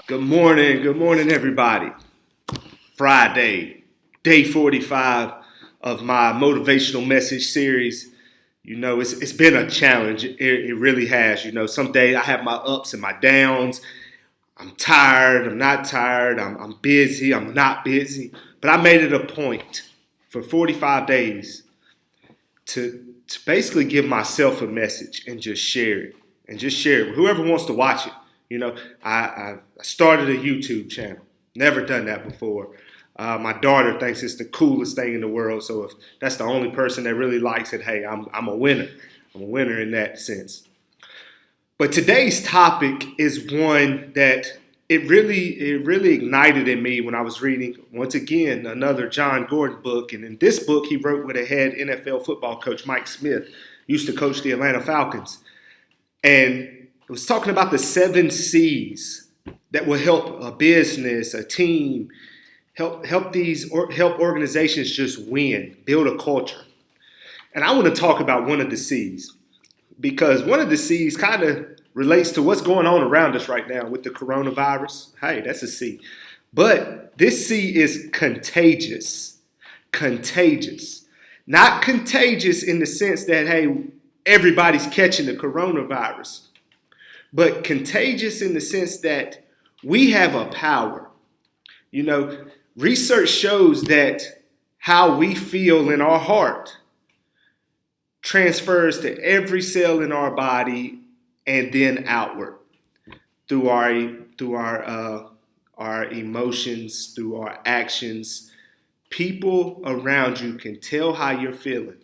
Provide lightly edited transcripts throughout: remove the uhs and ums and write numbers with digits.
Good morning, everybody. Friday, day 45 of my motivational message series. It's been a challenge. It really has. Some days I have my ups and my downs. I'm tired. I'm not tired. I'm busy. I'm not busy. But I made it a point for 45 days to basically give myself a message and just share it. And just share it with whoever wants to watch it. I started a YouTube channel. Never done that before. My daughter thinks it's the coolest thing in the world. So if that's the only person that really likes it, hey, I'm a winner. I'm a winner in that sense. But today's topic is one that it really ignited in me when I was reading, once again, another John Gordon book. And in this book, he wrote with a head NFL football coach, Mike Smith, used to coach the Atlanta Falcons. And it was talking about the 7 C's that will help a business, a team, help organizations just win, build a culture. And I want to talk about one of the C's because one of the C's kind of relates to what's going on around us right now with the coronavirus. Hey, that's a C. But this C is contagious. Contagious. Not contagious in the sense that, hey, everybody's catching the coronavirus. But contagious in the sense that we have a power. Research shows that how we feel in our heart transfers to every cell in our body and then outward through our emotions, through our actions. People around you can tell how you're feeling.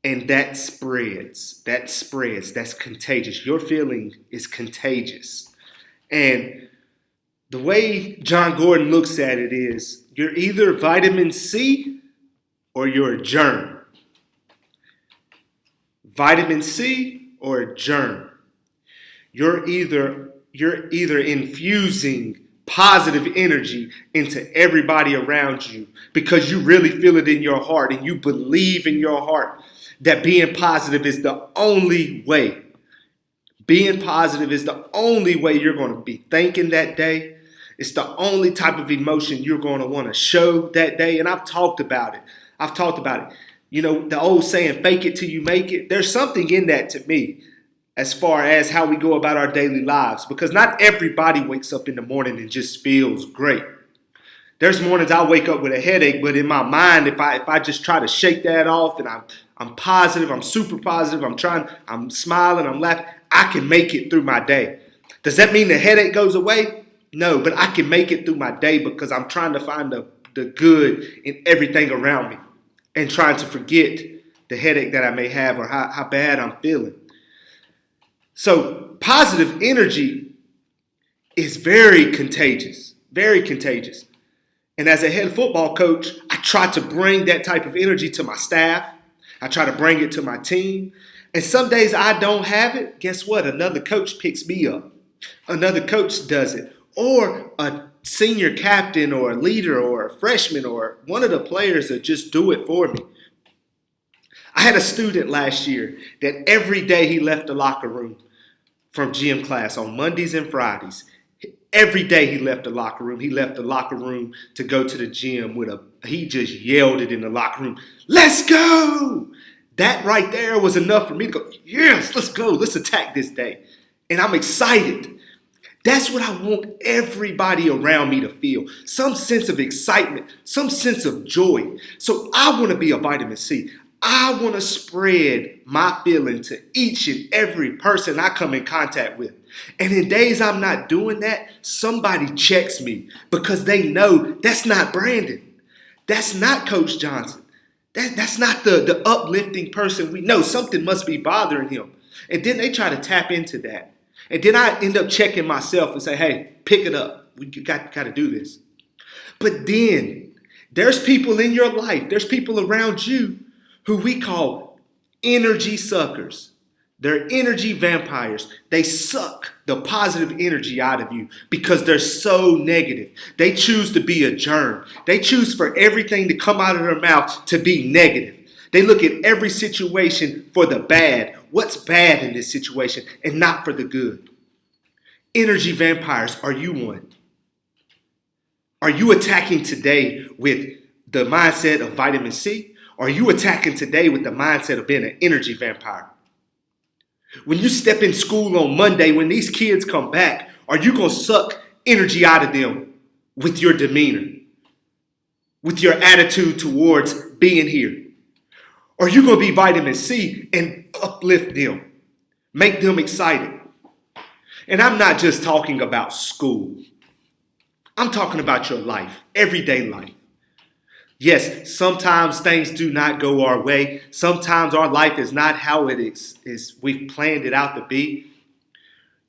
And that spreads, that's contagious. Your feeling is contagious. And the way John Gordon looks at it is, you're either vitamin C or you're a germ. Vitamin C or a germ. You're either infusing positive energy into everybody around you because you really feel it in your heart and you believe in your heart that being positive is the only way. Being positive is the only way you're going to be thinking that day. It's the only type of emotion you're going to want to show that day. And I've talked about it. The old saying, fake it till you make it. There's something in that to me as far as how we go about our daily lives. Because not everybody wakes up in the morning and just feels great. There's mornings I wake up with a headache, but in my mind, if I just try to shake that off and I'm positive, I'm super positive, I'm smiling, I'm laughing, I can make it through my day. Does that mean the headache goes away? No, but I can make it through my day because I'm trying to find the good in everything around me and trying to forget the headache that I may have or how bad I'm feeling. So positive energy is very contagious, very contagious. And as a head football coach, I try to bring that type of energy to my staff. I try to bring it to my team. And some days I don't have it. Guess what? Another coach picks me up. Another coach does it. Or a senior captain or a leader or a freshman or one of the players that just do it for me. I had a student last year that every day he left the locker room from gym class on Mondays and Fridays. Every day he left the locker room. He left the locker room to go to the gym he just yelled it in the locker room. Let's go! That right there was enough for me to go, yes, let's go. Let's attack this day. And I'm excited. That's what I want everybody around me to feel. Some sense of excitement, some sense of joy. So I want to be a vitamin C. I want to spread my feeling to each and every person I come in contact with. And in days I'm not doing that, somebody checks me because they know that's not Brandon. That's not Coach Johnson. That's not the uplifting person we know. Something must be bothering him. And then they try to tap into that. And then I end up checking myself and say, hey, pick it up. We got to do this. But then there's people in your life, there's people around you who we call energy suckers. They're energy vampires. They suck the positive energy out of you because they're so negative. They choose to be a germ. They choose for everything to come out of their mouth to be negative. They look at every situation for the bad. What's bad in this situation and not for the good? Energy vampires, are you one? Are you attacking today with the mindset of vitamin C? Or are you attacking today with the mindset of being an energy vampire? When you step in school on Monday, when these kids come back, are you going to suck energy out of them with your demeanor, with your attitude towards being here? Or are you going to be vitamin C and uplift them, make them excited? And I'm not just talking about school. I'm talking about your life, everyday life. Yes, sometimes things do not go our way. Sometimes our life is not how it is we've planned it out to be.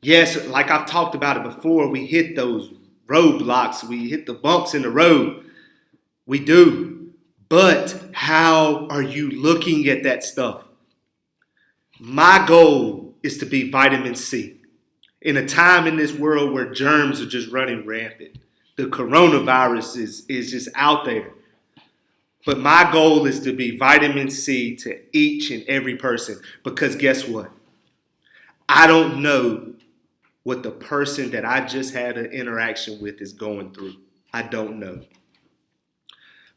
Yes, like I've talked about it before, we hit those roadblocks. We hit the bumps in the road. We do. But how are you looking at that stuff? My goal is to be vitamin C. In a time in this world where germs are just running rampant, the coronavirus is just out there. But my goal is to be vitamin C to each and every person. Because guess what? I don't know what the person that I just had an interaction with is going through. I don't know.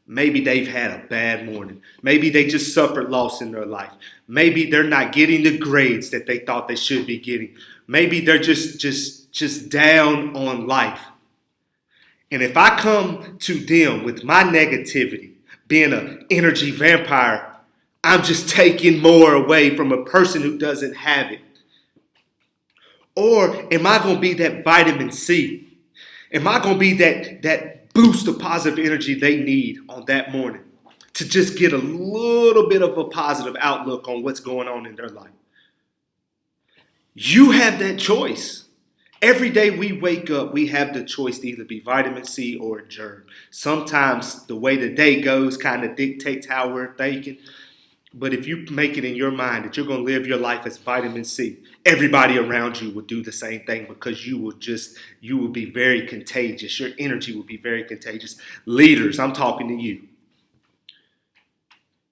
Maybe they've had a bad morning. Maybe they just suffered loss in their life. Maybe they're not getting the grades that they thought they should be getting. Maybe they're just down on life. And if I come to them with my negativity, being an energy vampire, I'm just taking more away from a person who doesn't have it. Or am I going to be that vitamin C? Am I going to be that boost of positive energy they need on that morning to just get a little bit of a positive outlook on what's going on in their life? You have that choice. Every day we wake up, we have the choice to either be vitamin C or a germ. Sometimes the way the day goes kind of dictates how we're thinking. But if you make it in your mind that you're going to live your life as vitamin C, everybody around you will do the same thing because you will be very contagious. Your energy will be very contagious. Leaders, I'm talking to you.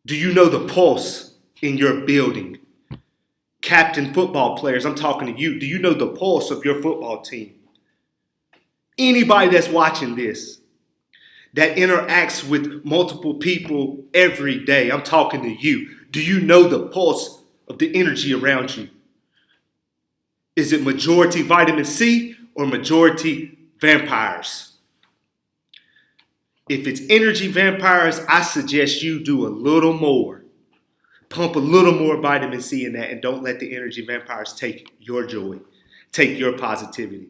Do you know the pulse in your building? Captain football players, I'm talking to you. Do you know the pulse of your football team? Anybody that's watching this, that interacts with multiple people every day, I'm talking to you. Do you know the pulse of the energy around you? Is it majority vitamin C or majority vampires? If it's energy vampires, I suggest you do a little more. Pump a little more vitamin C in that and don't let the energy vampires take your joy, take your positivity.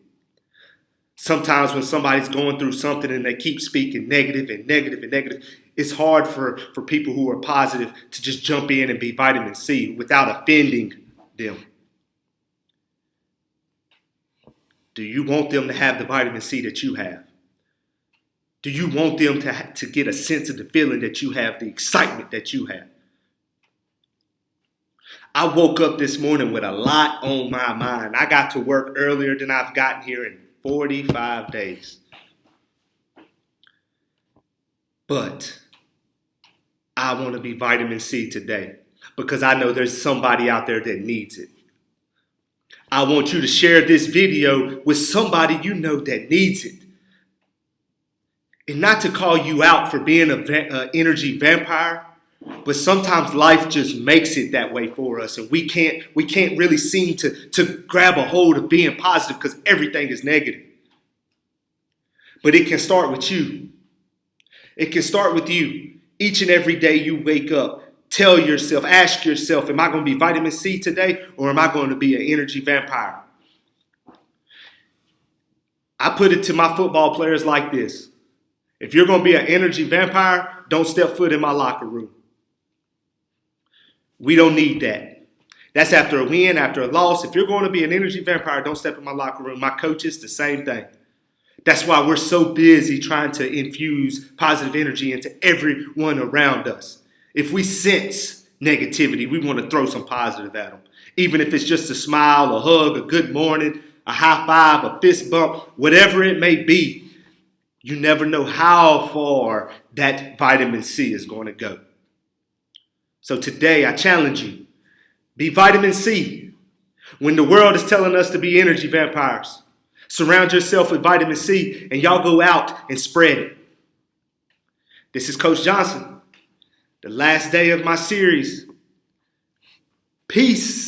Sometimes when somebody's going through something and they keep speaking negative and negative and negative, it's hard for people who are positive to just jump in and be vitamin C without offending them. Do you want them to have the vitamin C that you have? Do you want them to get a sense of the feeling that you have, the excitement that you have? I woke up this morning with a lot on my mind. I got to work earlier than I've gotten here in 45 days. But I want to be vitamin C today because I know there's somebody out there that needs it. I want you to share this video with somebody you know that needs it. And not to call you out for being an energy vampire, but sometimes life just makes it that way for us, and we can't really seem to grab a hold of being positive because everything is negative. But it can start with you. It can start with you. Each and every day you wake up, tell yourself, ask yourself, am I going to be vitamin C today or am I going to be an energy vampire? I put it to my football players like this. If you're going to be an energy vampire, don't step foot in my locker room. We don't need that. That's after a win, after a loss. If you're going to be an energy vampire, don't step in my locker room. My coaches, the same thing. That's why we're so busy trying to infuse positive energy into everyone around us. If we sense negativity, we want to throw some positive at them. Even if it's just a smile, a hug, a good morning, a high five, a fist bump, whatever it may be, you never know how far that vitamin C is going to go. So today I challenge you, be vitamin C. When the world is telling us to be energy vampires, surround yourself with vitamin C and y'all go out and spread it. This is Coach Johnson, the last day of my series. Peace.